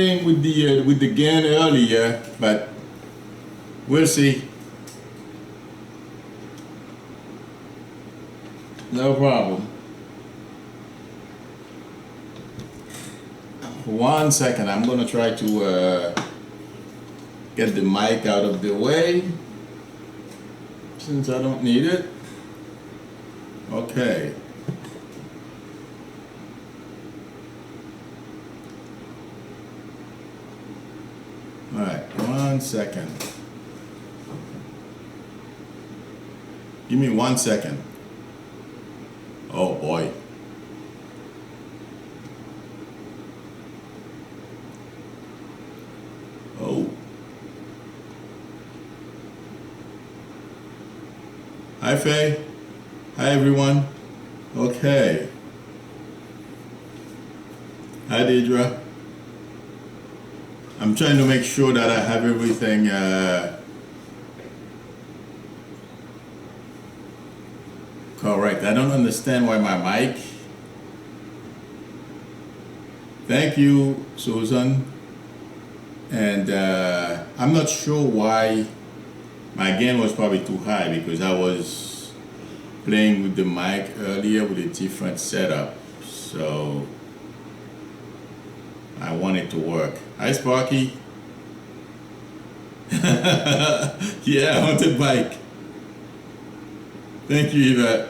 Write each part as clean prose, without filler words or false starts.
with the gain earlier, but we'll see. No problem. 1 second, I'm gonna try to get the mic out of the way since I don't need it. Okay. All right, 1 second. Give me 1 second. Oh boy. Oh. Hi Faye. Hi everyone. Okay. Hi Deidre. I'm trying to make sure that I have everything correct. I don't understand why my mic. Thank you, Susan. And I'm not sure why my gain was probably too high because I was playing with the mic earlier with a different setup. So I want it to work. Hi Sparky. Yeah, haunted bike. Thank you, Yvette.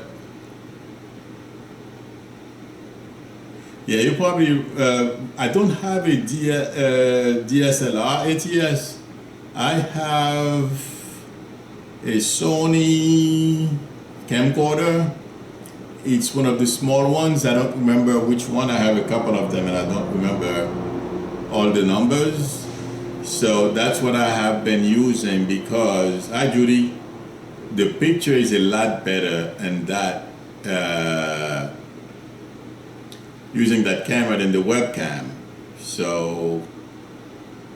Yeah, you probably, I don't have a DSLR ATS. I have a Sony camcorder. It's one of the small ones. I don't remember which one. I have a couple of them and I don't remember all the numbers. So that's what I have been using because, hi Judy, the picture is a lot better and that using that camera than the webcam. So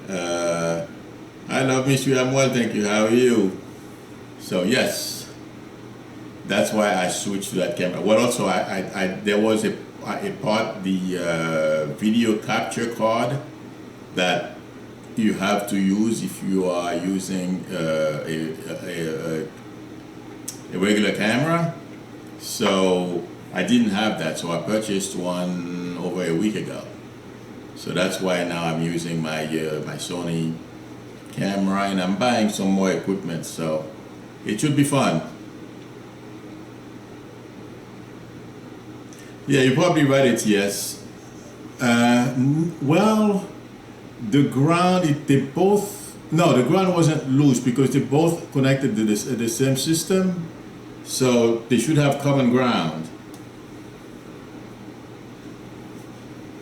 I love Mystery. I'm well, thank you. How are you? So yes, that's why I switched to that camera. Well, also I there was a part, the video capture card that you have to use if you are using a regular camera. So I didn't have that, so I purchased one over a week ago. So that's why now I'm using my my Sony camera and I'm buying some more equipment, so it should be fun. Yeah, you're probably right, it's yes. Well, the ground, they both, no, the ground wasn't loose because they both connected to the same system, so they should have common ground.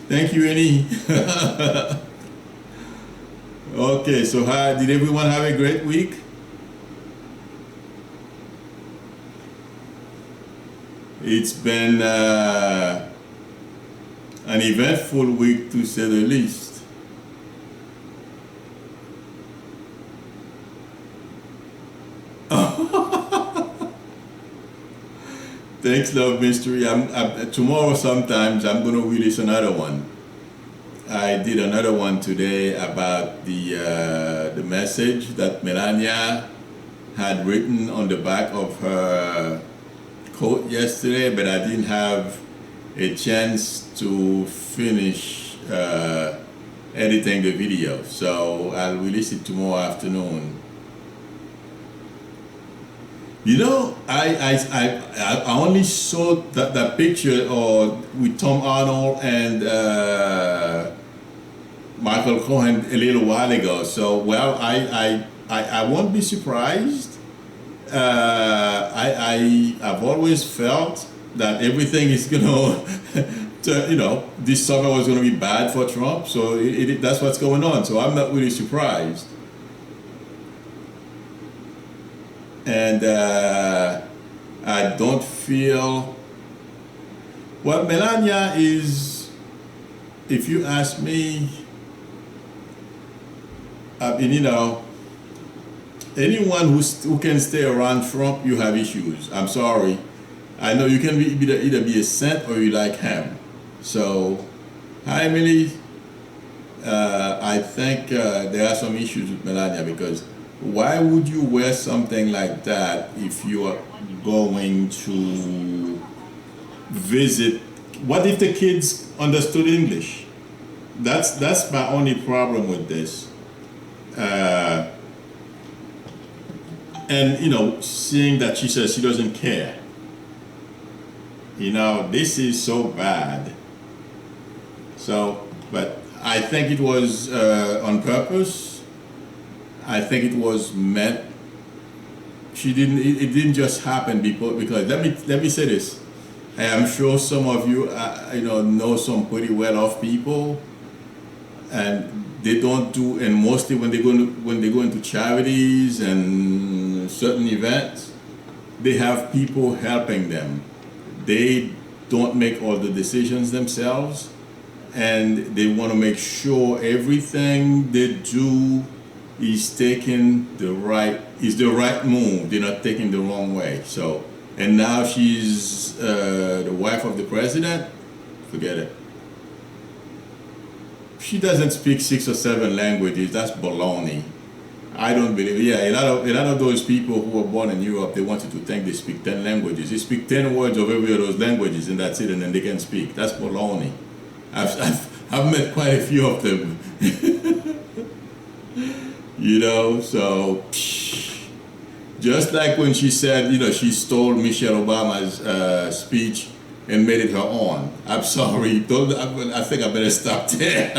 Thank you, Annie. Okay, so hi, did everyone have a great week? It's been an eventful week to say the least. Thanks, Love Mystery. Tomorrow sometimes I'm going to release another one. I did another one today about the message that Melania had written on the back of her coat yesterday, but I didn't have a chance to finish editing the video. So I'll release it tomorrow afternoon. You know, I only saw that picture with Tom Arnold and Michael Cohen a little while ago. So, well, I won't be surprised. I've always felt that everything is gonna, this summer was gonna be bad for Trump. So that's what's going on. So I'm not really surprised. And I don't feel, well, Melania is, if you ask me, anyone who can stay around Trump, you have issues. I'm sorry. I know you can either be a saint or you like him. So, hi Emily. I think there are some issues with Melania because why would you wear something like that if you are going to visit? What if the kids understood English? That's my only problem with this. Uh, and seeing that she says she doesn't care. This is so bad. So, but I think it was on purpose. I think it was meant. She didn't. It didn't just happen because let me say this. I am sure some of you, know some pretty well-off people, and they don't do. And mostly when they go into charities and certain events, they have people helping them. They don't make all the decisions themselves, and they want to make sure everything they do is the right move. They're not taking the wrong way. So, and now she's the wife of the president. Forget it. She doesn't speak 6 or 7 languages. That's baloney. I don't believe it. Yeah, a lot of those people who were born in Europe, they want you to think they speak 10 languages. They speak 10 words of every of those languages, and that's it, and then they can speak. That's baloney. I've met quite a few of them. So just like when she said, she stole Michelle Obama's speech and made it her own. I'm sorry. I think I better stop there.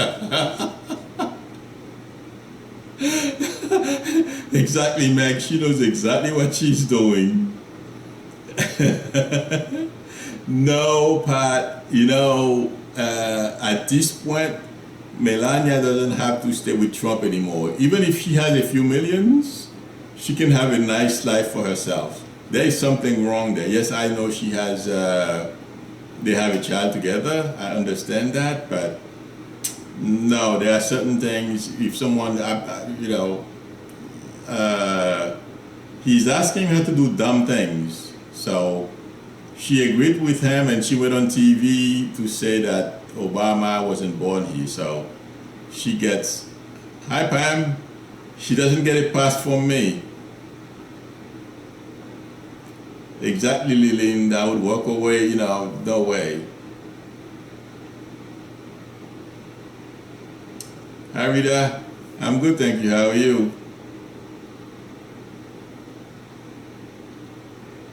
Exactly, Meg. She knows exactly what she's doing. No, Pat. At this point, Melania doesn't have to stay with Trump anymore. Even if she has a few millions, she can have a nice life for herself. There is something wrong there. Yes, I know she has. They have a child together. I understand that, but no, there are certain things. If someone, he's asking her to do dumb things. So she agreed with him, and she went on TV to say that Obama wasn't born here. So she gets, hi Pam, she doesn't get a pass from me. Exactly, Lillian, I would walk away, no way. Hi Rita, I'm good, thank you. How are you?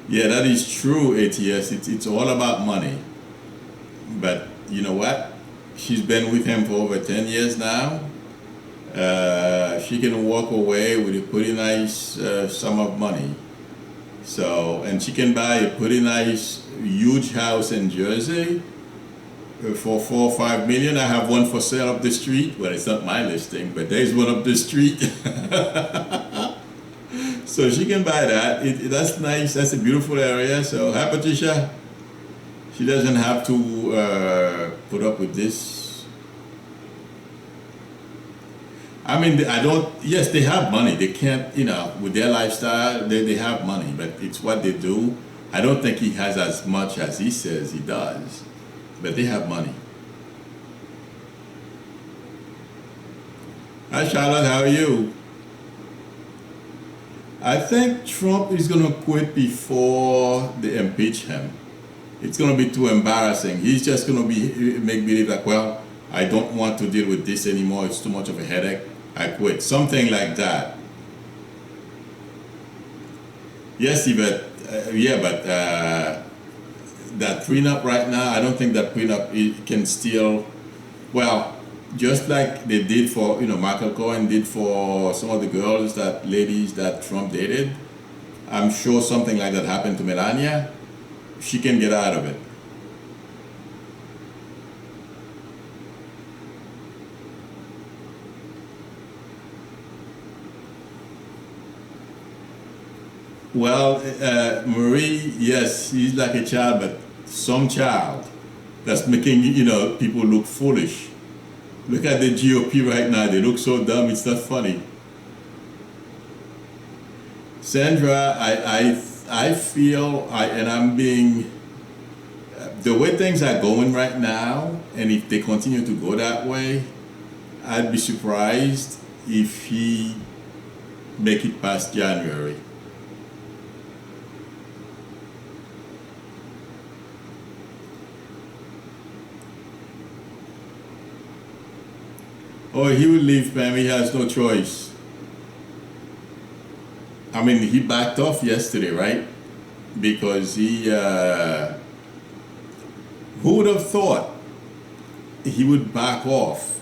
Yeah, that is true, ATS. It's all about money. But you know what? She's been with him for over 10 years now. She can walk away with a pretty nice sum of money. So, and she can buy a pretty nice, huge house in Jersey for 4 or 5 million. I have one for sale up the street. Well, it's not my listing, but there's one up the street. So she can buy that. That's nice. That's a beautiful area. So, hi Patricia. She doesn't have to put up with this. I mean, yes, they have money. They can't, with their lifestyle, they have money, but it's what they do. I don't think he has as much as he says he does, but they have money. Hi Charlotte, how are you? I think Trump is going to quit before they impeach him. It's going to be too embarrassing. He's just going to make believe like, well, I don't want to deal with this anymore. It's too much of a headache. I quit. Something like that. Yes, but that prenup right now, I don't think that prenup can still, well, just like they did for, Michael Cohen did for some of the ladies that Trump dated. I'm sure something like that happened to Melania. She can get out of it. Well, Marie, yes, he's like a child, but some child that's making, people look foolish. Look at the GOP right now. They look so dumb, it's not funny. Sandra, I feel, and I'm being, the way things are going right now, and if they continue to go that way, I'd be surprised if he make it past January. Oh, he will leave, Pam. He has no choice. I mean, he backed off yesterday, right? Because who would have thought he would back off?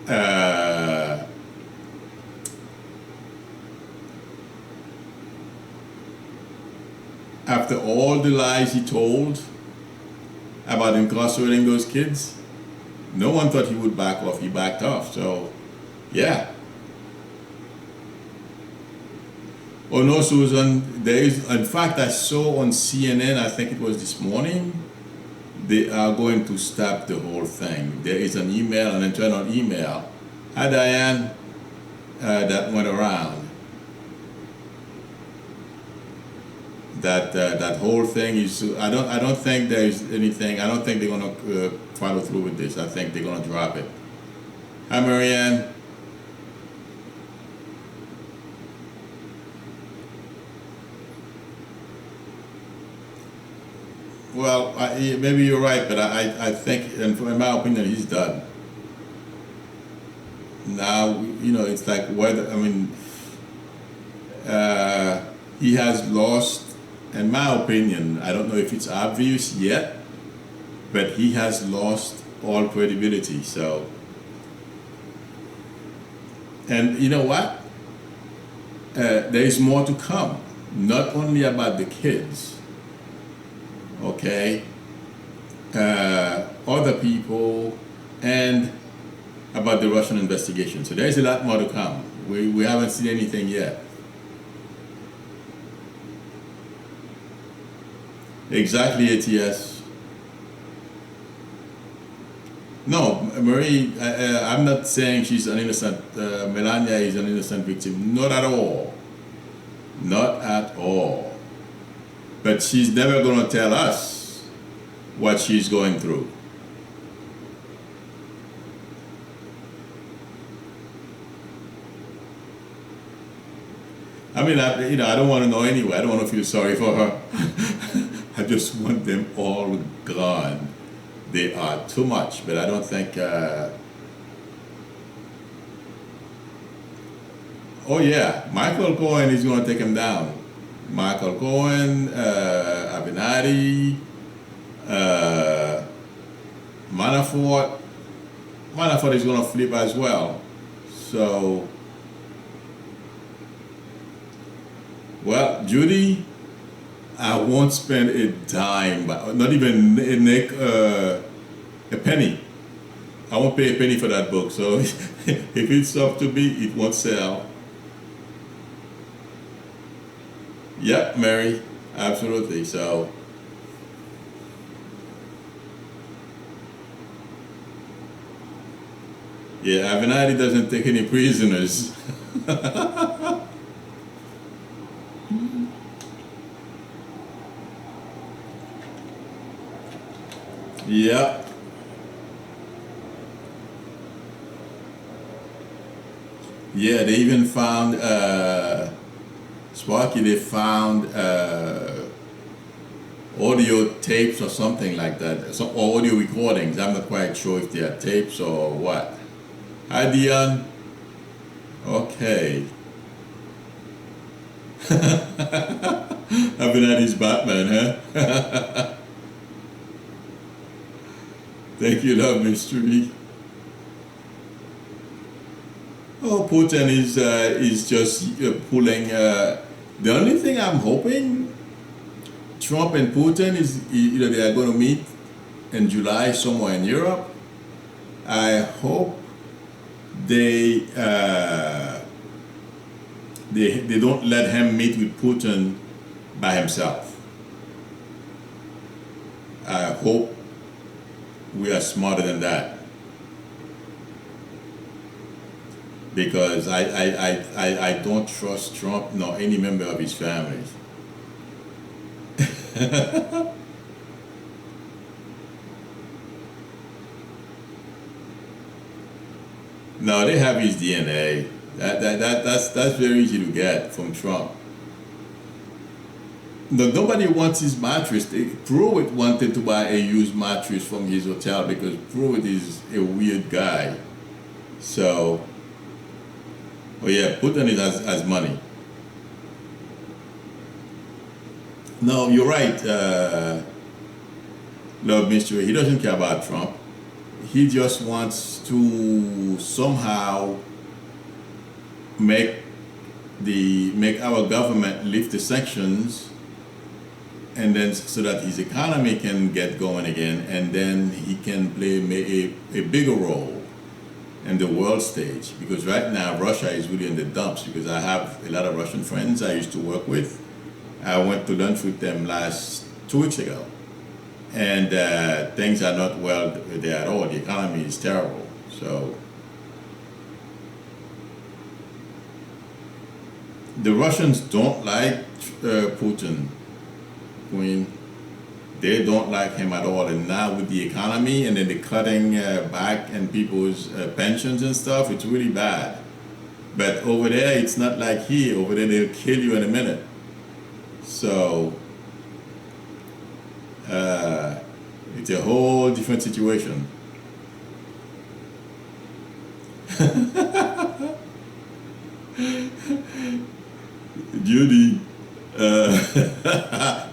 Uh, After all the lies he told about incarcerating those kids, no one thought he would back off. He backed off. So, yeah. Oh no, Susan. There is, in fact, I saw on CNN. I think it was this morning. They are going to stop the whole thing. There is an email, an internal email. Hi, Diane. That went around. That whole thing is. I don't think there is anything. I don't think they're gonna follow through with this. I think they're gonna drop it. Hi, Marianne. Well, maybe you're right, but I think, in my opinion, he's done. Now, it's like whether, I mean, he has lost, in my opinion, I don't know if it's obvious yet, but he has lost all credibility. So, and you know what? There is more to come, not only about the kids, okay, other people, and about the Russian investigation. So there's a lot more to come. We haven't seen anything yet. Exactly, ATS. No, Marie, I'm not saying she's an innocent, Melania is an innocent victim. Not at all. Not at all. But she's never going to tell us what she's going through. I mean, I don't want to know anyway. I don't want to feel sorry for her. I just want them all gone. They are too much, but I don't think. Oh yeah, Michael Cohen is going to take him down. Michael Cohen, Avenatti, Manafort. Manafort is going to flip as well. So, well, Judy, I won't spend a dime, not even a penny. I won't pay a penny for that book. So, if it's up to me, it won't sell. Yep, Mary, absolutely. So, yeah, Avenatti doesn't take any prisoners. Yep. Yeah, they even found Sparky. They found audio tapes or something like that, some audio recordings. I'm not quite sure if they are tapes or what. Hi, Dion. Okay. I've been at his Batman, huh? Thank you, love mystery. Oh, Putin is just pulling. The only thing I'm hoping, Trump and Putin is they are going to meet in July somewhere in Europe. I hope they don't let him meet with Putin by himself. I hope we are smarter than that, because I don't trust Trump nor any member of his family. No, they have his DNA. That's very easy to get from Trump. No, nobody wants his mattress. Pruitt wanted to buy a used mattress from his hotel because Pruitt is a weird guy. So, oh yeah, Putin has money. No, you're right, Love Mystery. He doesn't care about Trump. He just wants to somehow make our government lift the sanctions, and then so that his economy can get going again, and then he can play a bigger role in the world stage. Because right now Russia is really in the dumps. Because I have a lot of Russian friends I used to work with. I went to lunch with them 2 weeks ago, and things are not well there at all. The economy is terrible. So the Russians don't like Putin. Queen, they don't like him at all. And now with the economy and then the cutting back and people's pensions and stuff, it's really bad. But over there, it's not like here. Over there, they'll kill you in a minute. So it's a whole different situation. Judy,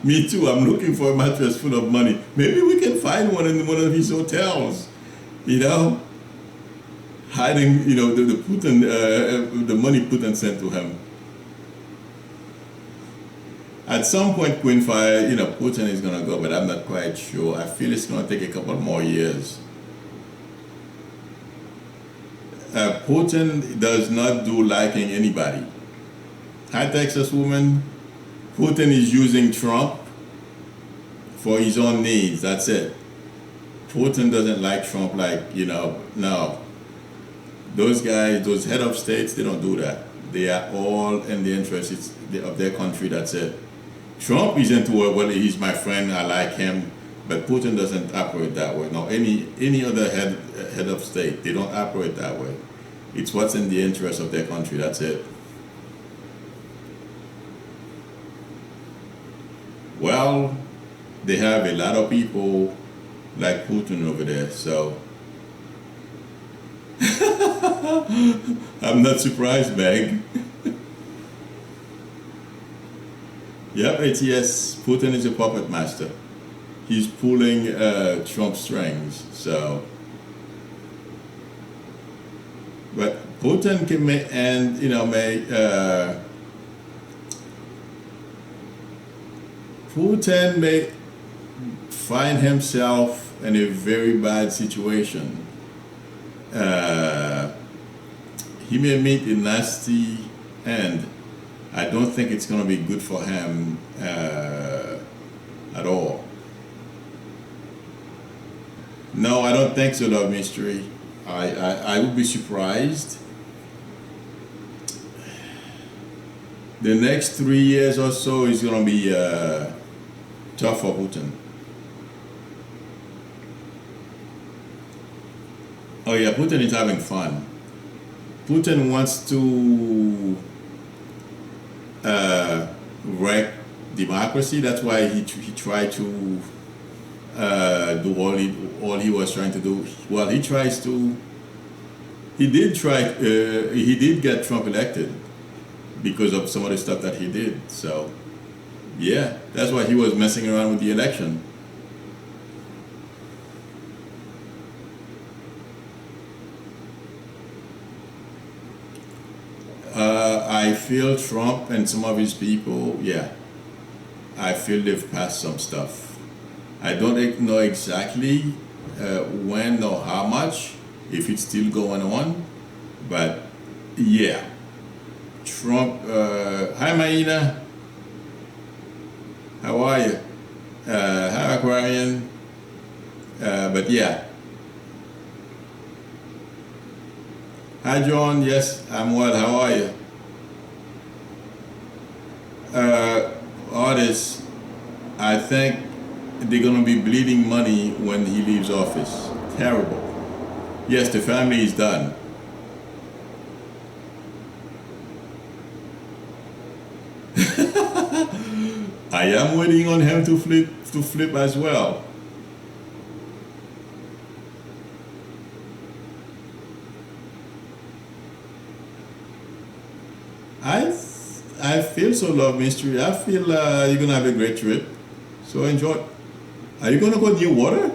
me too. I'm looking for a mattress full of money. Maybe we can find one in one of his hotels. You know, hiding. You know, the Putin, the money Putin sent to him. At some point, Queen Fire, you know, Putin is gonna go, but I'm not quite sure. I feel it's gonna take a couple more years. Putin does not do liking anybody. Hi, Texas woman. Putin is using Trump for his own needs. That's it. Putin doesn't like Trump, like, you know, no. Those guys, those head of states, they don't do that. They are all in the interests of their country. That's it. Trump is into it. Well, he's my friend. I like him. But Putin doesn't operate that way. No, any other head of state, they don't operate that way. It's what's in the interest of their country. That's it. Well, they have a lot of people like Putin over there, so I'm not surprised, Meg. Yep, ATS, Putin is a puppet master. He's pulling Trump strings, so. But Putin can Putin may find himself in a very bad situation. He may meet a nasty end. I don't think it's going to be good for him at all. No, I don't think so, Love Mystery. I would be surprised. The next 3 years or so is going to be tough for Putin. Oh yeah, Putin is having fun. Putin wants to wreck democracy. That's why he tried to do all he was trying to do. Well, he did get Trump elected because of some of the stuff that he did. So yeah, that's why he was messing around with the election. I feel Trump and some of his people, yeah, I feel they've passed some stuff. I don't know exactly when or how much, if it's still going on, but yeah. Trump, hi Maina, how are you? Hi Aquarian, but yeah. Hi John, yes, I'm well, how are you? Artists, I think they're gonna be bleeding money when he leaves office. Terrible. Yes, the family is done. I am waiting on him to flip as well. I I feel so, love mystery. I feel you're gonna have a great trip. So enjoy. Are you gonna go near water?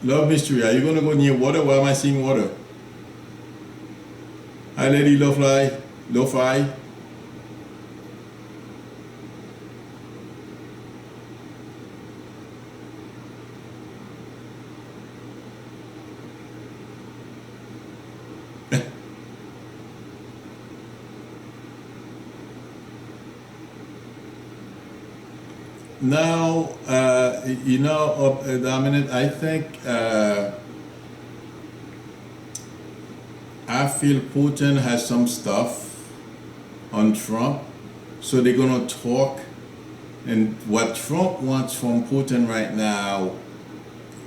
Love mystery. Are you gonna go near water? Why am I seeing water? Hi, lady. Low fly. Low fi. Now, Dominic, I think I feel Putin has some stuff on Trump, so they're gonna talk. And what Trump wants from Putin right now,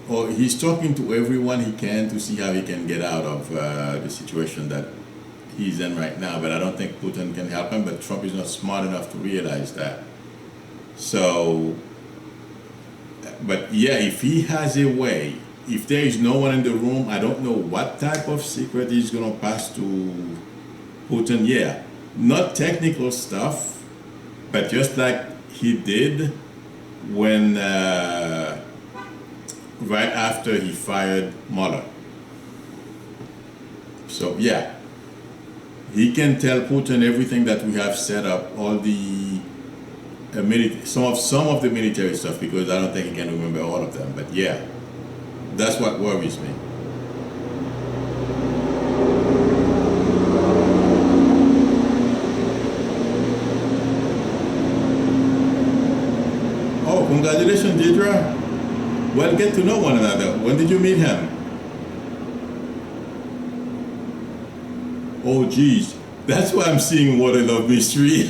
or he's talking to everyone he can to see how he can get out of the situation that he's in right now. But I don't think Putin can help him. But Trump is not smart enough to realize that. So, but yeah, if he has a way, if there is no one in the room, I don't know what type of secret he's gonna pass to Putin. Yeah, not technical stuff, but just like he did when right after he fired Mueller. So yeah, he can tell Putin everything that we have set up, all the some of the military stuff, because I don't think he can remember all of them. But yeah, that's what worries me. Oh, congratulations, Deidre. Well, get to know one another. When did you meet him? Oh, geez. That's why I'm seeing water, love mystery.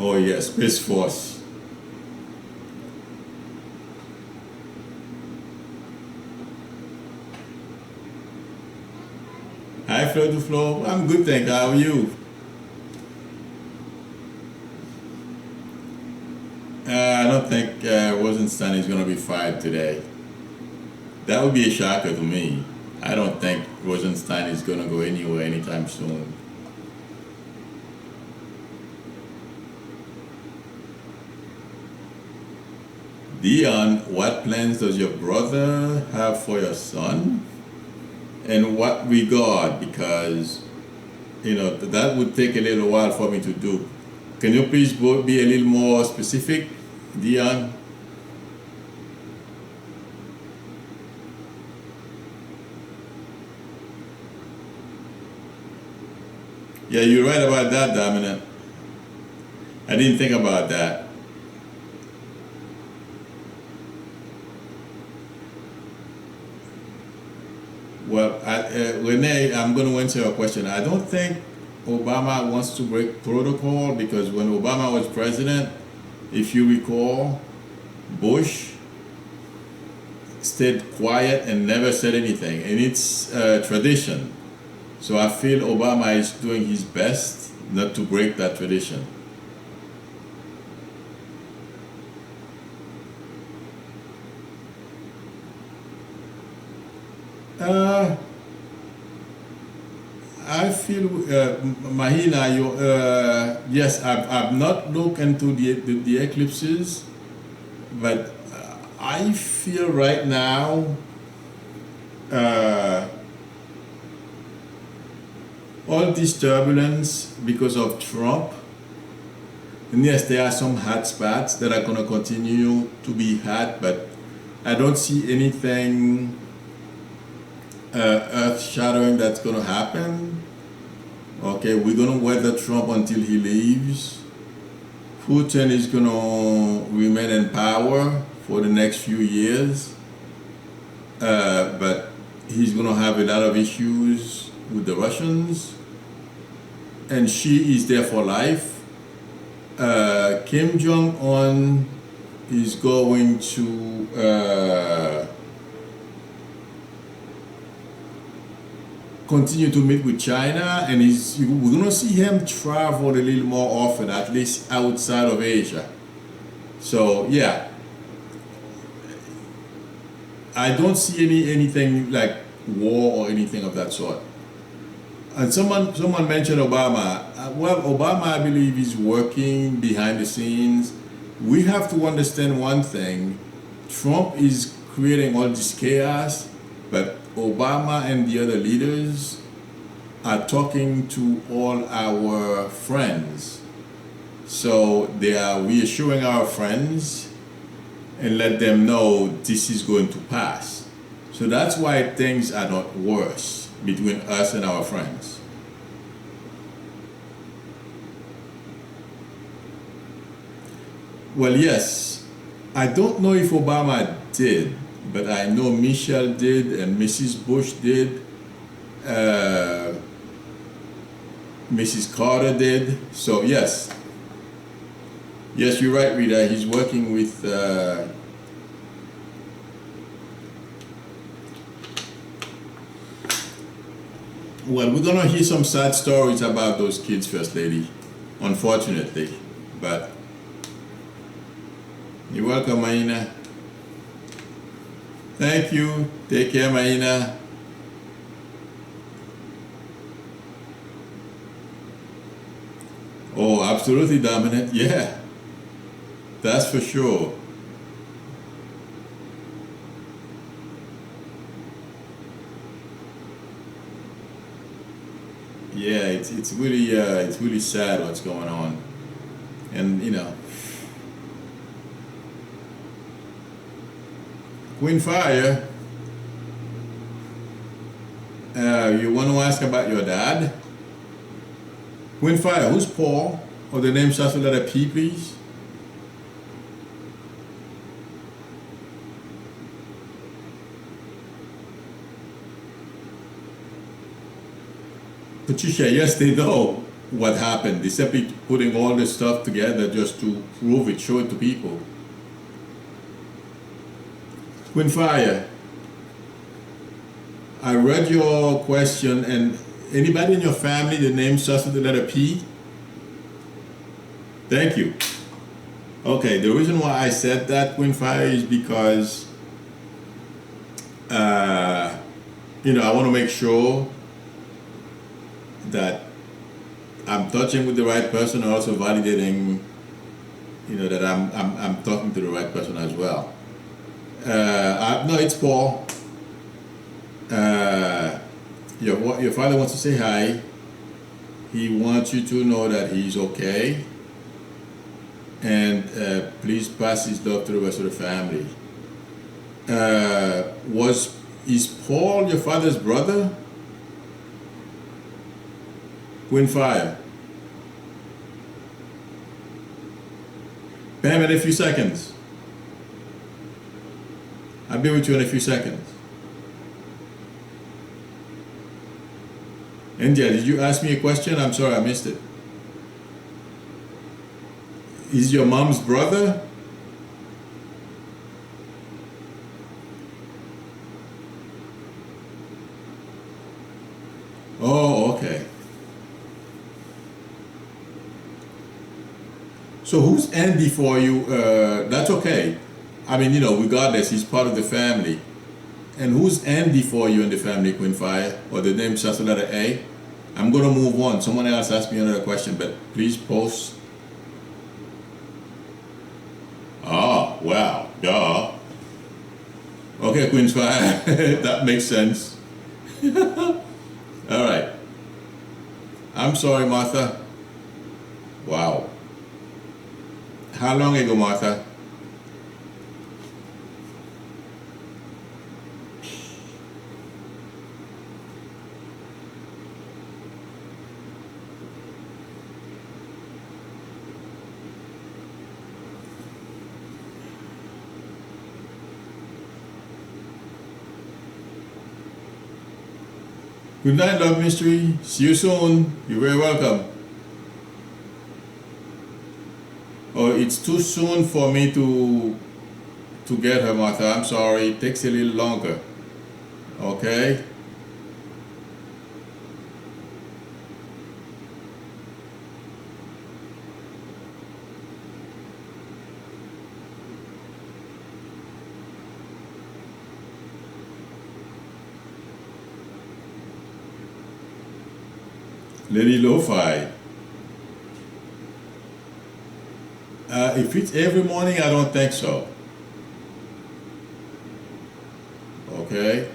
Oh yes, Space Force. Hi, Flow to Flow. I'm good, thank you. How are you? I don't think Rosenstein is going to be fired today. That would be a shocker to me. I don't think Rosenstein is going to go anywhere anytime soon. Dion, what plans does your brother have for your son? In what regard? Because, that would take a little while for me to do. Can you please be a little more specific, Dion? Yeah, you're right about that, Dominant. I didn't think about that. Well, Renee, I'm going to answer your question. I don't think Obama wants to break protocol, because when Obama was president, if you recall, Bush stayed quiet and never said anything, and it's tradition. So I feel Obama is doing his best not to break that tradition. I feel, Mahina, yes, I've not looked into the eclipses, but I feel right now all this turbulence because of Trump. And yes, there are some hot spots that are going to continue to be hot, but I don't see anything earth-shattering that's going to happen. Okay, we're going to weather Trump until he leaves. Putin is going to remain in power for the next few years, but he's going to have a lot of issues with the Russians, and Xi is there for life. Kim Jong-un is going to continue to meet with China, and we're going to see him travel a little more often, at least outside of Asia. So yeah, I don't see anything like war or anything of that sort. And someone mentioned Obama. Well, Obama, I believe, is working behind the scenes. We have to understand one thing: Trump is creating all this chaos, but Obama and the other leaders are talking to all our friends. So they are reassuring our friends and let them know this is going to pass. So that's why things are not worse between us and our friends. Well, yes, I don't know if Obama did, but I know Michelle did and Mrs. Bush did. Mrs. Carter did. So yes, you're right, Rita. He's working with well, we're gonna hear some sad stories about those kids, First Lady, unfortunately. But you're welcome, Maina. Thank you. Take care, Maina. Oh, absolutely, Dominant. Yeah, that's for sure. Yeah, it's really sad what's going on, and Queen Fire. You want to ask about your dad? Queen Fire, who's Paul? Or the name starts with letter P, please? Patricia, yes, they know what happened. They simply putting all this stuff together just to prove it, show it to people. Queen Fire, I read your question, and anybody in your family, the name starts with the letter P? Thank you. Okay, the reason why I said that, Queen Fire, is because I want to make sure that I'm touching with the right person, and also validating, that I'm talking to the right person as well. No, it's Paul. Your father wants to say hi. He wants you to know that he's okay, and please pass his love to the rest of the family. Is Paul your father's brother? Queen Fire. Pam, in a few seconds. I'll be with you in a few seconds. India, did you ask me a question? I'm sorry, I missed it. Is your mom's brother? Oh, okay. So who's Andy for you? That's okay. I mean, regardless, he's part of the family. And who's Andy for you in the family, Queen Fire? Or the name starts with letter A? I'm going to move on. Someone else asked me another question, but please post. Oh, wow. Duh. Okay, Queen Fire. That makes sense. All right. I'm sorry, Martha. Wow. How long ago, Martha? Good night, Love Mystery. See you soon. You're very welcome. Oh, it's too soon for me to get her, Martha. I'm sorry. It takes a little longer. Okay? Lady Lo-Fi. If it's every morning, I don't think so. Okay?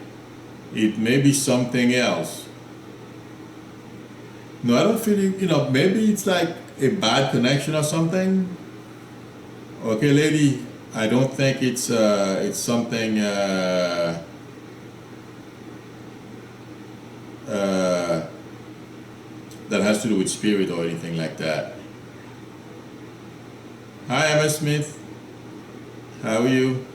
It may be something else. No, I don't feel it, maybe it's like a bad connection or something. Okay, lady, I don't think it's something that has to do with spirit or anything like that. Hi, Emma Smith. How are you?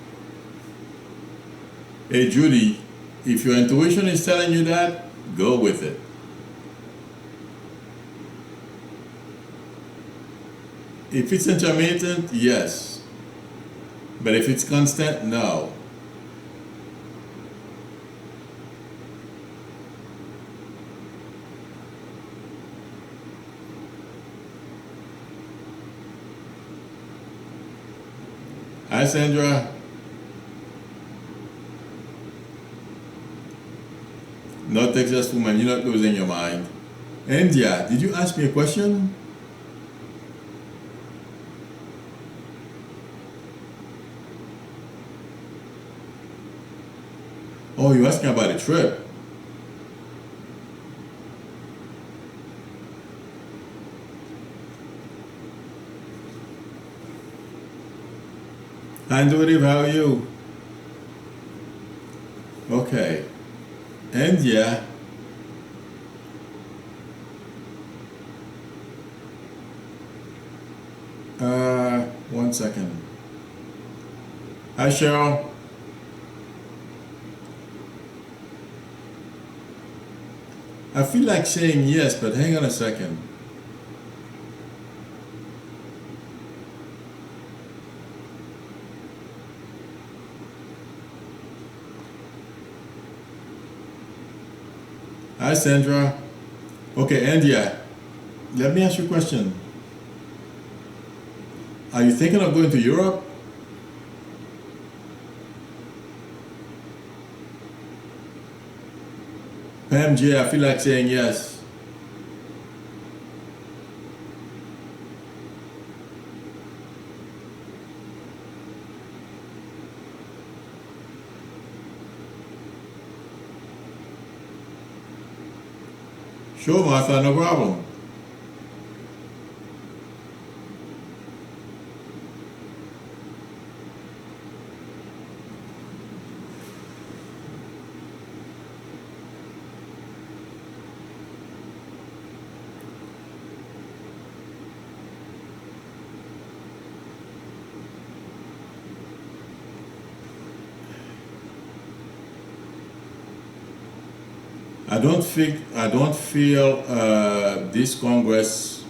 Hey, Judy, if your intuition is telling you that, go with it. If it's intermittent, yes. But if it's constant, no. Hi, Sandra. No, Texas woman, you're not losing your mind. India, did you ask me a question? Oh, you're asking about a trip. Hi, Intuitive, how are you? Okay. India. One second. Hi, Cheryl. I feel like saying yes, but hang on a second. Hi, Sandra. Okay, India. Let me ask you a question. Are you thinking of going to Europe? Pam J, I feel like saying yes. Sure, Martha, no problem. I don't feel this Congress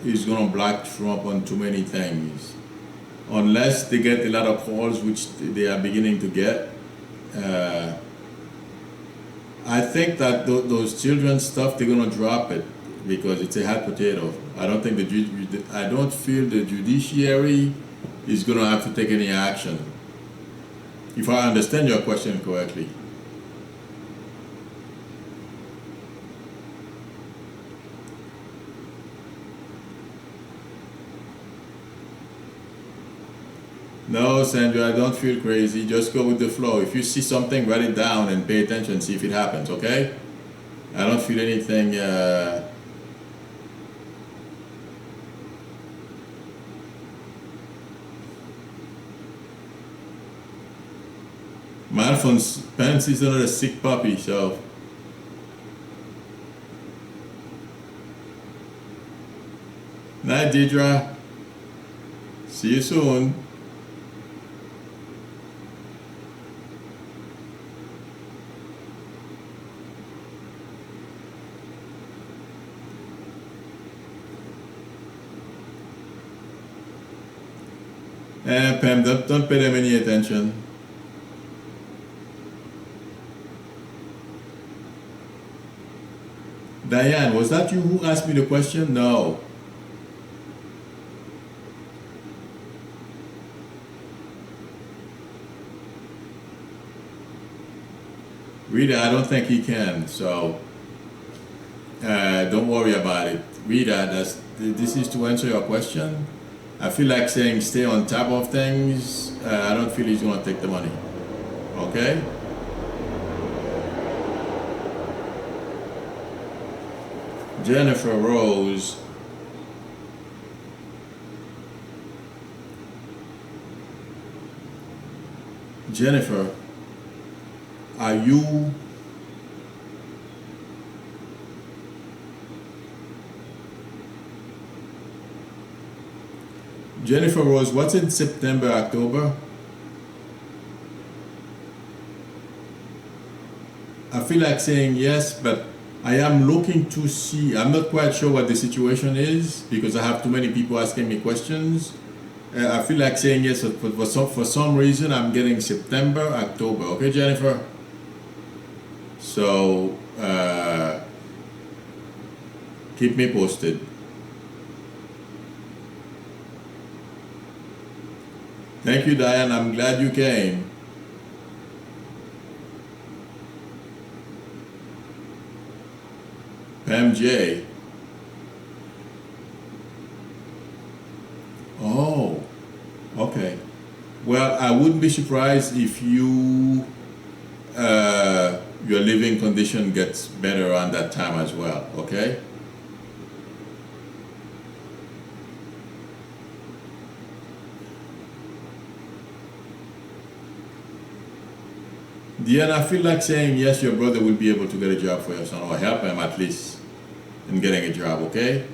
is going to block Trump on too many things, unless they get a lot of calls, which they are beginning to get. Uh, I think that those children stuff, they're going to drop it because it's a hot potato. I don't feel the judiciary is going to have to take any action. If I understand your question correctly. No, Sandra, I don't feel crazy. Just go with the flow. If you see something, write it down and pay attention, see if it happens, okay? I don't feel anything. My Alphonse Pence is another sick puppy, so. Night, Deidre. See you soon. Pam, don't pay them any attention. Diane, was that you who asked me the question? No. Rita, I don't think he can, so don't worry about it. Rita, this is to answer your question. I feel like saying stay on top of things. I don't feel he's going to take the money. Okay? Jennifer Rose. Jennifer, are you Jennifer Rose, what's in September, October? I feel like saying yes, but I am looking to see. I'm not quite sure what the situation is because I have too many people asking me questions. I feel like saying yes, but for some reason I'm getting September, October. Okay, Jennifer? So, keep me posted. Thank you, Diane. I'm glad you came. Pam J. Oh, okay. Well, I wouldn't be surprised if your living condition gets better around that time as well, okay? Diane, I feel like saying yes, your brother will be able to get a job for your son, or help him at least in getting a job, okay?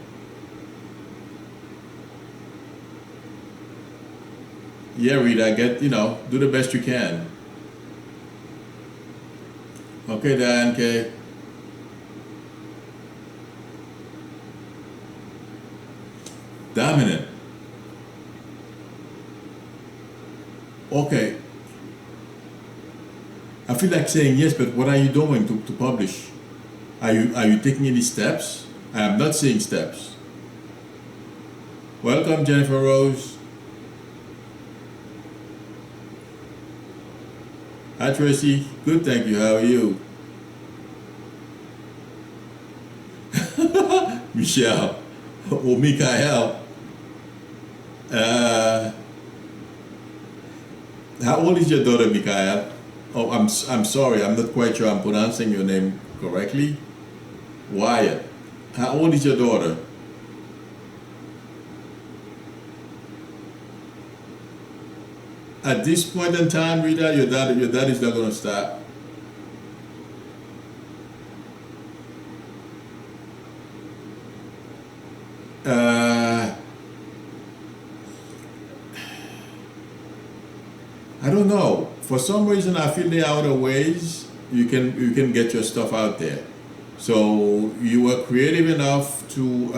Yeah, Rita, do the best you can. Okay, Diane K. Dominant. Okay. I feel like saying yes, but what are you doing to publish? Are you taking any steps? I am not seeing steps. Welcome, Jennifer Rose. Hi, Tracy. Good, thank you. How are you? Michelle. Or Mikael. How old is your daughter, Mikael? Oh, I'm sorry. I'm not quite sure I'm pronouncing your name correctly. Wyatt. How old is your daughter? At this point in time, Rita, your dad is not going to stop. I don't know. For some reason, I feel there are other ways you can get your stuff out there. So you were creative enough to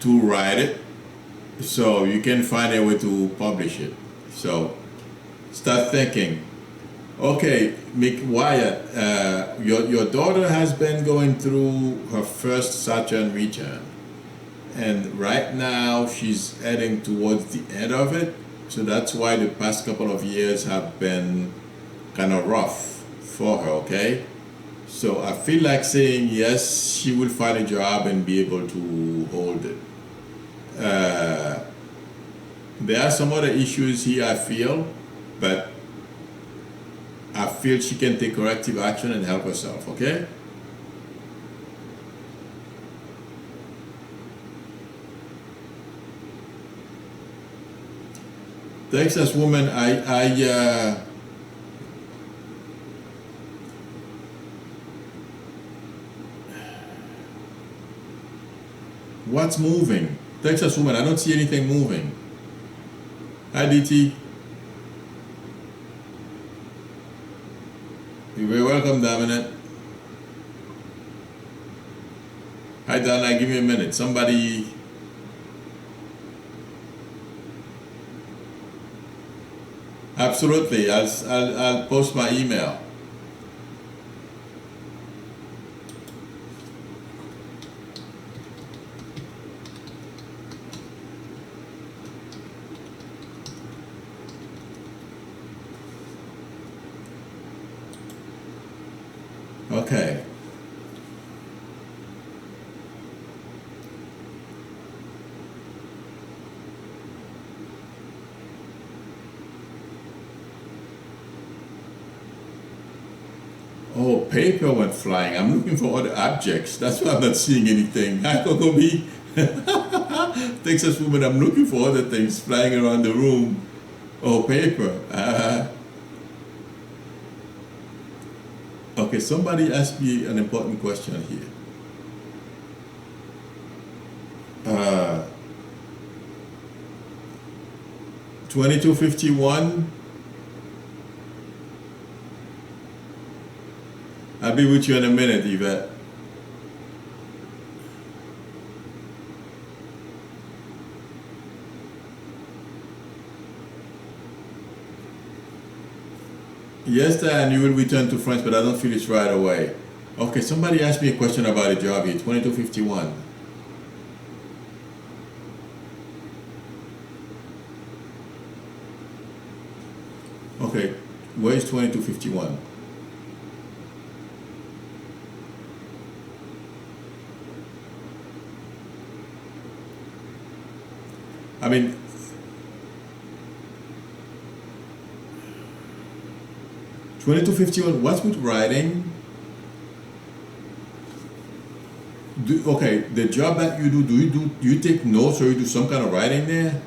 write it, so you can find a way to publish it. So start thinking. Okay, Wyatt, your daughter has been going through her first Saturn return. And right now she's heading towards the end of it, so that's why the past couple of years have been kind of rough for her, okay? So I feel like saying yes, she will find a job and be able to hold it. There are some other issues here, I feel, but I feel she can take corrective action and help herself, okay? Texas woman, what's moving? Texas woman, I don't see anything moving. Hi, DT. You're very welcome, Dominant. Hi, Donna, give me a minute. Somebody Absolutely. I'll post my email. Okay. Oh, paper went flying. I'm looking for other objects. That's why I'm not seeing anything. Hi, Coco B. Texas woman, I'm looking for other things flying around the room. Oh, paper. Okay, somebody asked me an important question here. 2251. I'll be with you in a minute, Yvette. Yes, Dan, you will return to France, but I don't feel it's right away. Okay, somebody asked me a question about a job here, 2251. Okay, where is 2251? I mean, 2251, what's with writing? Okay, the job that you do you take notes or you do some kind of writing there?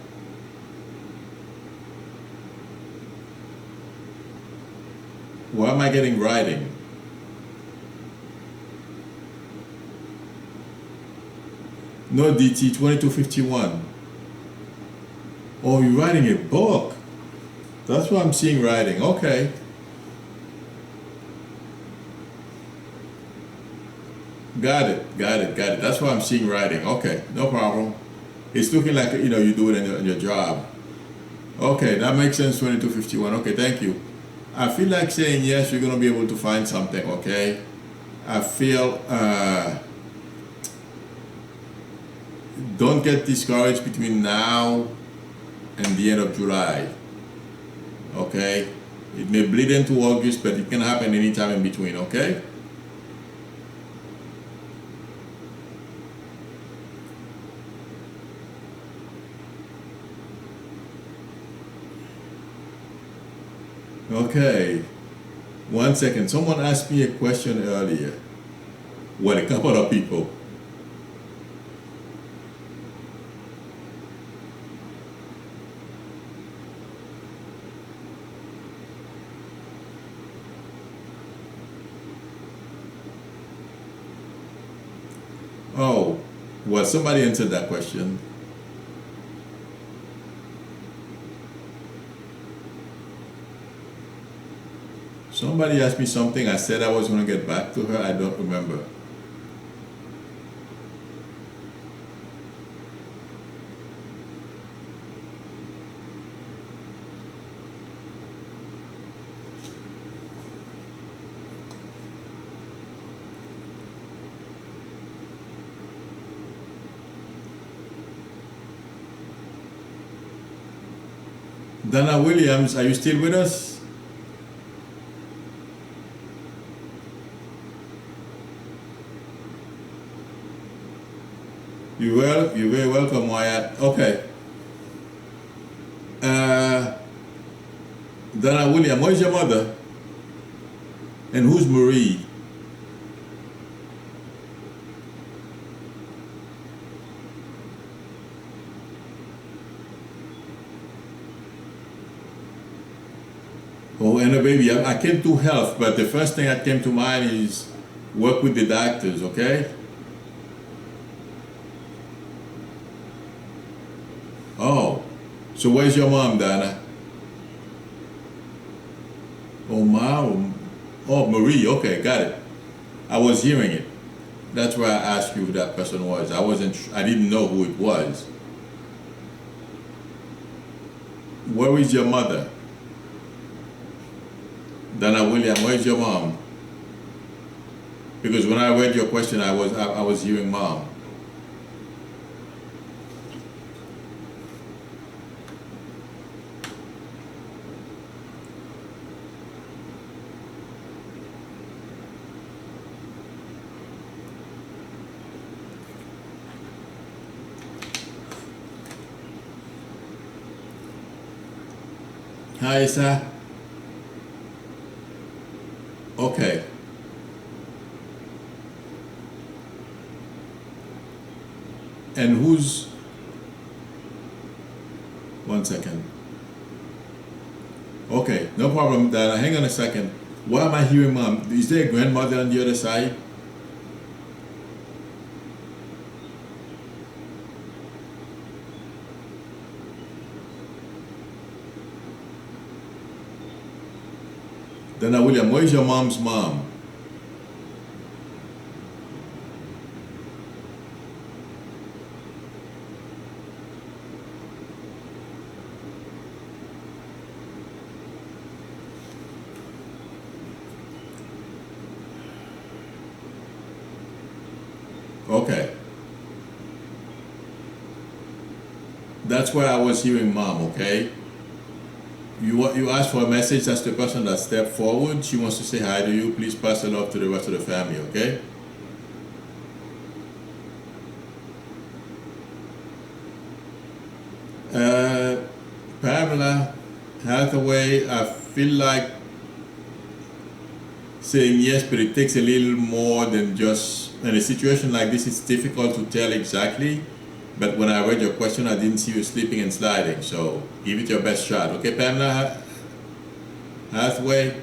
Why am I getting writing? No, DT 2251. Oh, you're writing a book. That's what I'm seeing writing. Okay. Got it. That's why I'm seeing writing. Okay, no problem. It's looking like you do it in your job. Okay, that makes sense. 2251. Okay, thank you. I feel like saying yes. You're gonna be able to find something. Okay. I feel. Don't get discouraged between now and the end of July. Okay. It may bleed into August, but it can happen anytime in between. Okay. Okay, 1 second. Someone asked me a question earlier. Well, a couple of people. Oh, well, somebody answered that question. Somebody asked me something. I said I was going to get back to her. I don't remember. Dana Williams, are you still with us? You're very welcome, Wyatt. Okay. Dana Williams, where's your mother? And who's Marie? Oh, and a baby. I came to health, but the first thing that came to mind is work with the doctors, okay? Oh, so where's your mom, Dana? Oh, mom. Oh, Marie. Okay, got it. I was hearing it. That's why I asked you who that person was. I didn't know who it was. Where is your mother? Donna William, where's your mom? Because when I read your question, I was hearing mom. Hi, Isa. Okay. And who's... One second. Okay, no problem, Dana. Hang on a second. Why am I hearing mom? Is there a grandmother on the other side? Dana William, where's your mom's mom? Okay. That's where I was hearing mom, okay? You asked for a message, that's the person that stepped forward. She wants to say hi to you. Please pass it off to the rest of the family, okay? Pamela Hathaway, I feel like saying yes, but it takes a little more than just, in a situation like this, it's difficult to tell exactly. But when I read your question, I didn't see you slipping and sliding. So give it your best shot. Okay, Pamela Hathaway?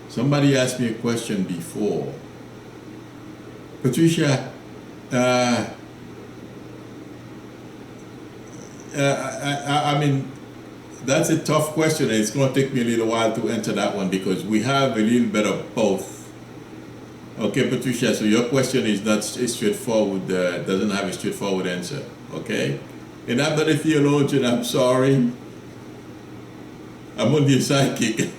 Somebody asked me a question before. Patricia, I mean, that's a tough question, and it's going to take me a little while to answer that one because we have a little bit of both. Okay, Patricia, so your question is not straightforward, doesn't have a straightforward answer, okay? And I'm not a theologian, I'm sorry. I'm only a psychic.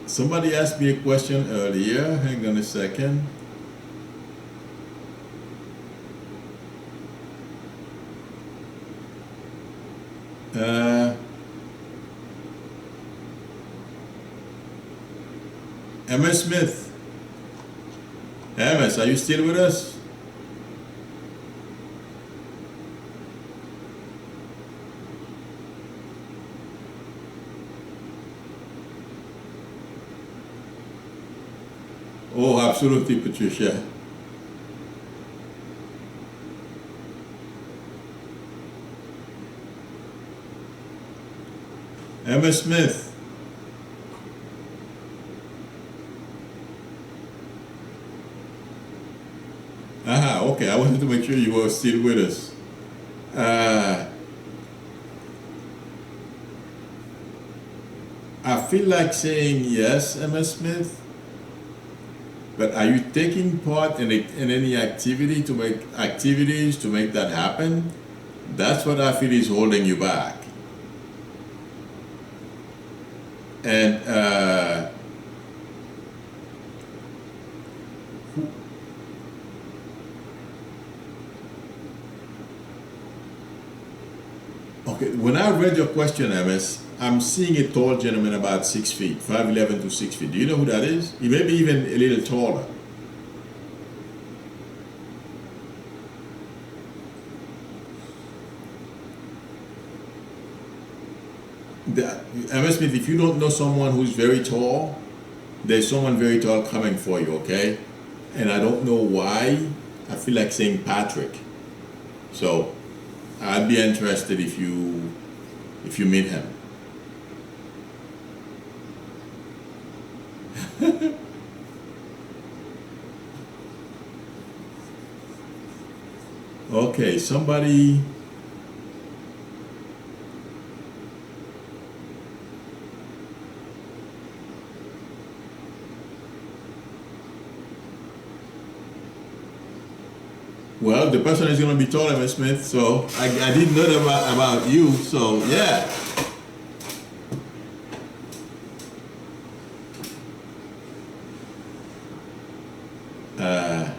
Somebody asked me a question earlier. Hang on a second. MS Smith. MS, are you still with us? Oh, absolutely, Patricia. MS Smith. Aha, okay, I wanted to make sure you were still with us. I feel like saying yes, MS Smith. But are you taking part in any activities to make that happen? That's what I feel is holding you back. And okay, when I read your question, MS, I'm seeing a tall gentleman about 6 feet, 5'11" to 6 feet. Do you know who that is? He may be even a little taller. MS Smith, if you don't know someone who's very tall, there's someone very tall coming for you, okay? And I don't know why, I feel like saying Patrick. So I'd be interested if you if you meet him. Okay, somebody. Well, the person is going to be taller, Miss Smith, so I didn't know that about you, so yeah. Uh,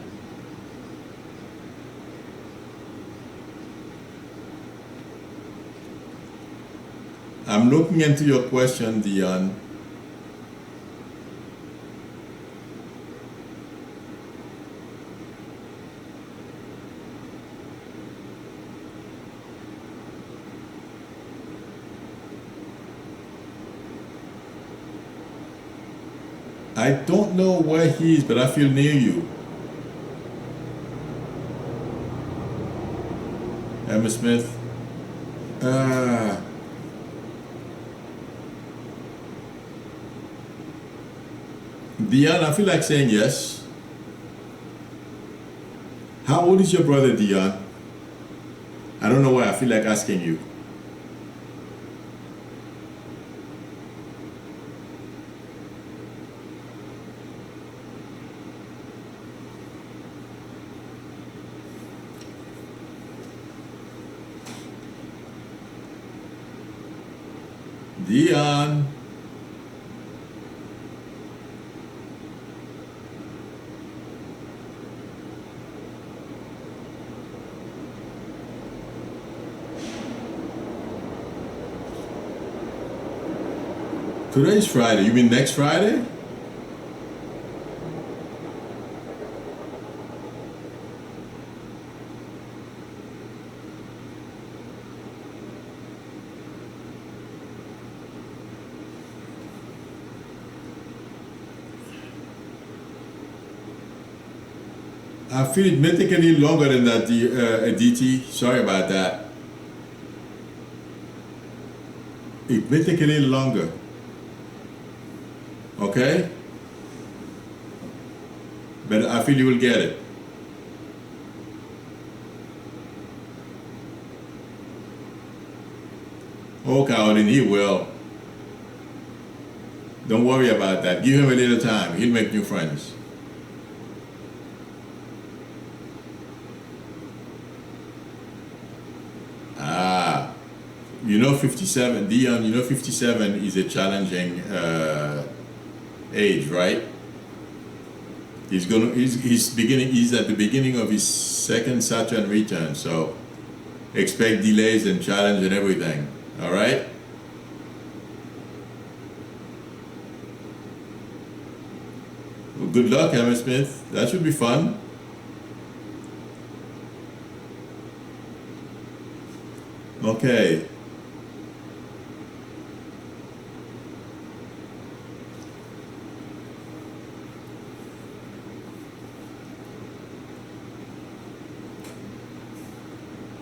I'm looking into your question, Dion. I don't know where he is, but I feel near you. Emma Smith. Uh, Dion, I feel like saying yes. How old is your brother, Dion? I don't know why I feel like asking you. Dion. Today's Friday. You mean next Friday? I feel it may take a little longer than that, DT. Sorry about that. It may take a little longer. Okay? But I feel you will get it. Oh, Caroline, he will. Don't worry about that. Give him a little time. He'll make new friends. You know 57, Dion, you know 57 is a challenging age, right? He's at the beginning of his second Saturn return, so expect delays and challenge and everything. All right? Well, good luck, Emma Smith. That should be fun. Okay.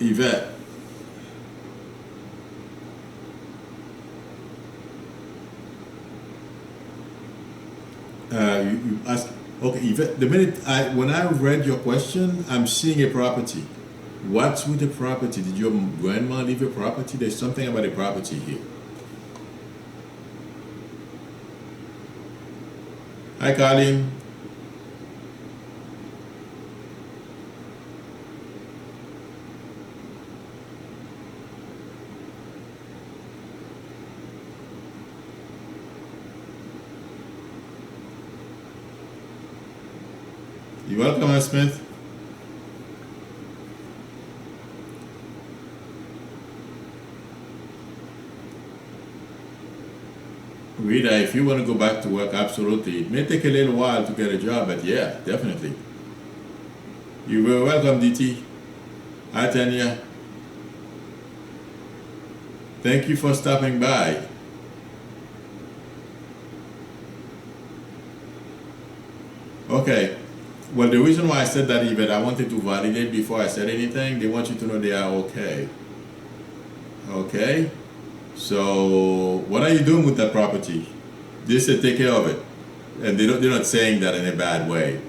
Yvette. You ask, okay, Yvette, when I read your question, I'm seeing a property. What's with the property? Did your grandma leave a property? There's something about a property here. Hi, Colin. You're welcome, Ann Smith. Rita, if you want to go back to work, absolutely. It may take a little while to get a job, but yeah, definitely. You're very welcome, DT. Hi, Tanya. Thank you for stopping by. Okay. Well, the reason why I said that, Yvette, I wanted to validate before I said anything. They want you to know they are okay. Okay? So what are you doing with that property? They said take care of it, and they're not saying that in a bad way.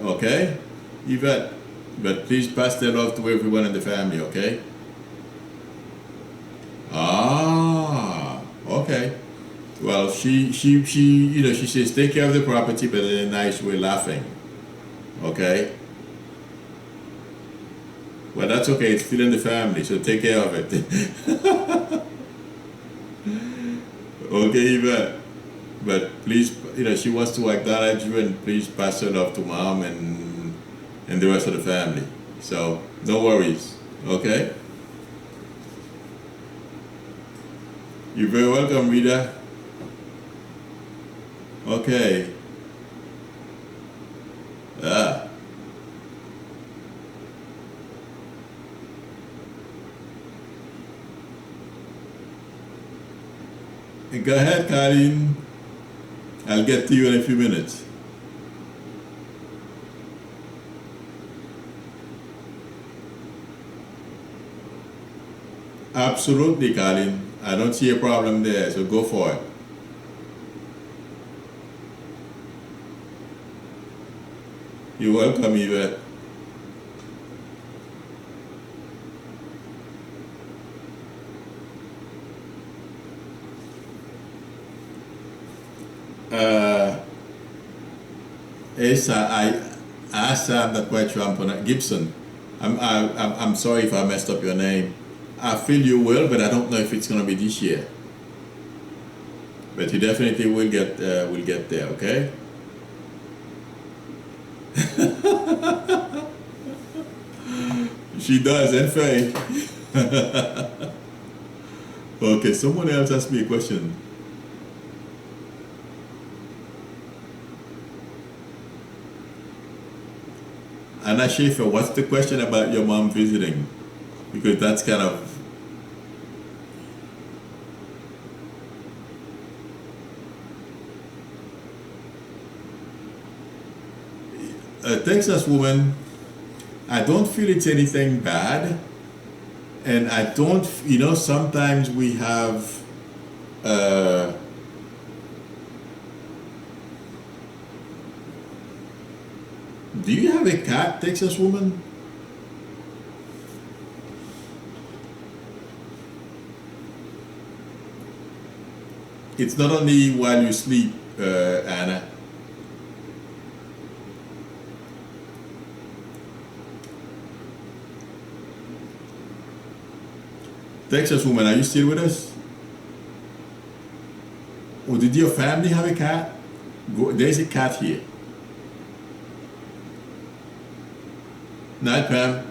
Okay, Yvette, but please pass that off to everyone in the family. Okay. Ah, okay. Well, she says take care of the property, but in a nice way, laughing. Okay. Well, that's okay. It's still in the family, so take care of it. Okay, but please, she wants to acknowledge you, and please pass it off to mom and the rest of the family. So no worries. Okay. You're very welcome, Rita. Okay. Ah. Go ahead, Karin. I'll get to you in a few minutes. Absolutely, Karin. I don't see a problem there, so go for it. You're welcome, Yvette. Asa, I'm not quite sure I'm pronouncing Gibson. I'm sorry if I messed up your name. I feel you will, but I don't know if it's gonna be this year. But you definitely will get there, okay? She does, and Faye. Okay, someone else asked me a question. Anna Schaefer, what's the question about your mom visiting? Because that's kind of a Texas woman. I don't feel it's anything bad, and I don't. Sometimes we have. Do you have a cat, Texas woman? It's not only while you sleep, Anna. Texas woman, are you still with us? Or did your family have a cat? There's a cat here. Night, Pam.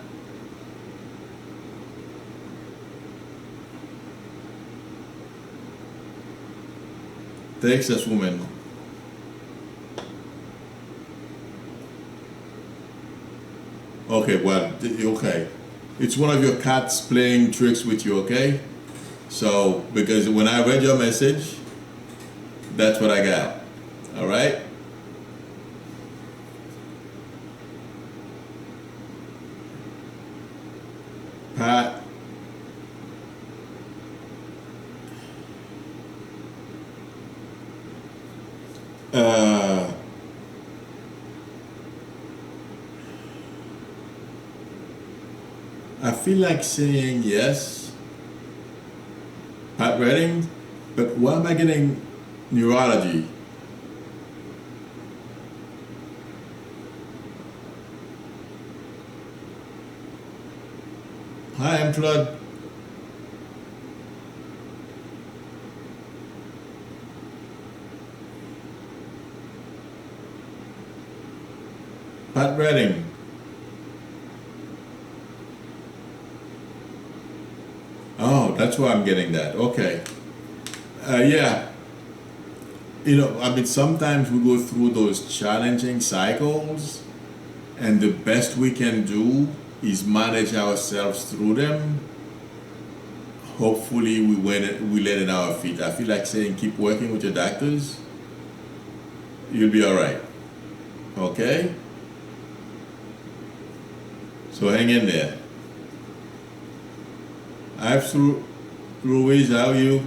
Texas woman. Okay, well, okay. It's one of your cats playing tricks with you, okay? So, because when I read your message, that's what I got. All right? Pat. I feel like saying yes, Pat Redding, but why am I getting neurology? Hi, I'm Claude. Pat Redding. Oh, that's why I'm getting that. Okay. Yeah. Sometimes we go through those challenging cycles, and the best we can do is manage ourselves through them. Hopefully, we let it our feet. I feel like saying keep working with your doctors. You'll be all right. Okay? So hang in there. Ruiz, how are you?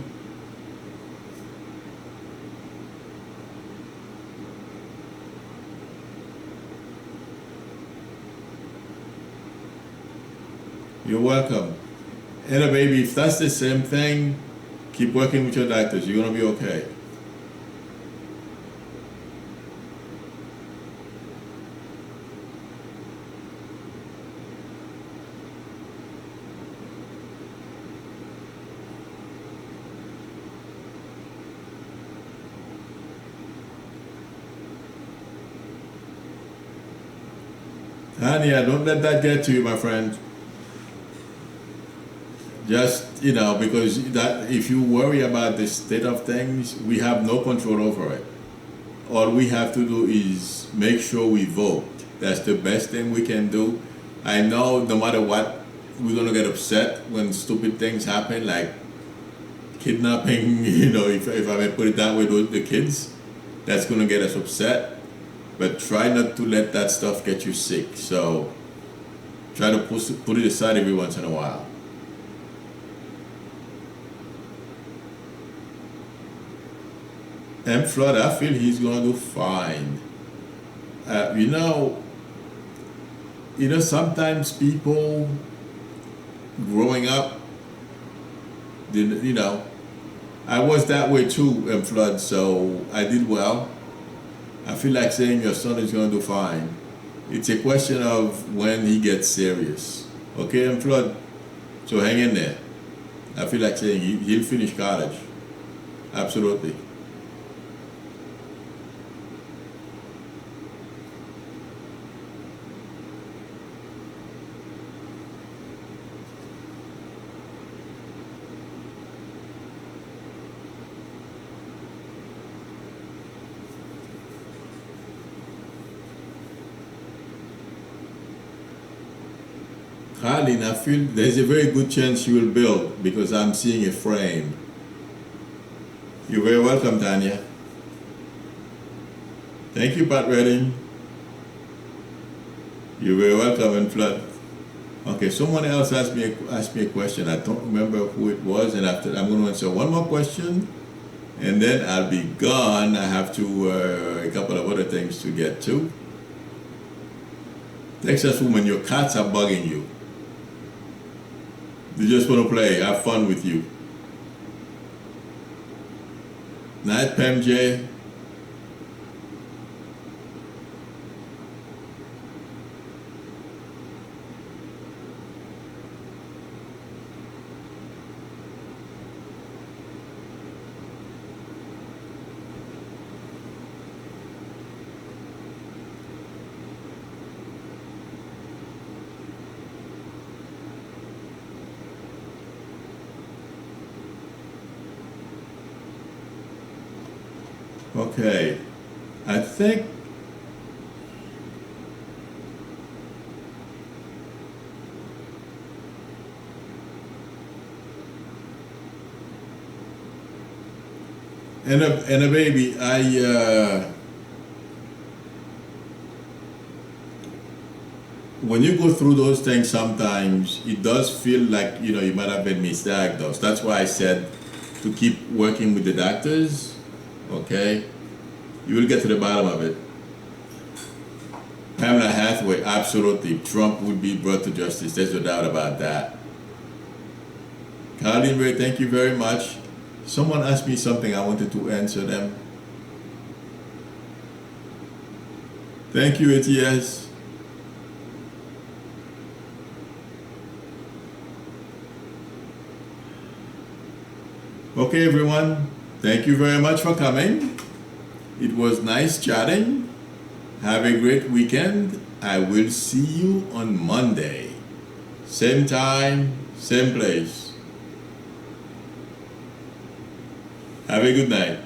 You're welcome. And baby, if that's the same thing, keep working with your doctors. You're gonna be okay. Tanya, don't let that get to you, my friend. Just, because that if you worry about the state of things, we have no control over it. All we have to do is make sure we vote. That's the best thing we can do. I know no matter what, we're gonna get upset when stupid things happen, like kidnapping, if I may put it that way, the kids, that's gonna get us upset. But try not to let that stuff get you sick. So try to put it aside every once in a while. And Flood, I feel he's gonna do fine. Uh, you know, sometimes people growing up, I was that way too, Flood. So I did well. I feel like saying your son is gonna do fine. It's a question of when he gets serious. Okay, Flood. So hang in there. I feel like saying he'll finish college. Absolutely. Harlin, I feel there's a very good chance you will build because I'm seeing a frame. You're very welcome, Tanya. Thank you, Pat Redding. You're very welcome, and Flood. Okay, someone else asked me a question. I don't remember who it was, and after I'm going to answer one more question, and then I'll be gone. I have to a couple of other things to get to. Texas woman, your cats are bugging you. They just want to play, have fun with you. Night, Pam J. Okay, I think and a baby, when you go through those things, sometimes it does feel like you might have been misdiagnosed. That's why I said to keep working with the doctors. Okay, you will get to the bottom of it. Pamela Hathaway, absolutely. Trump would be brought to justice. There's no doubt about that. Carlin Ray, thank you very much. Someone asked me something, I wanted to answer them. Thank you, ATS. Okay, everyone. Thank you very much for coming. It was nice chatting. Have a great weekend. I will see you on Monday. Same time, same place. Have a good night.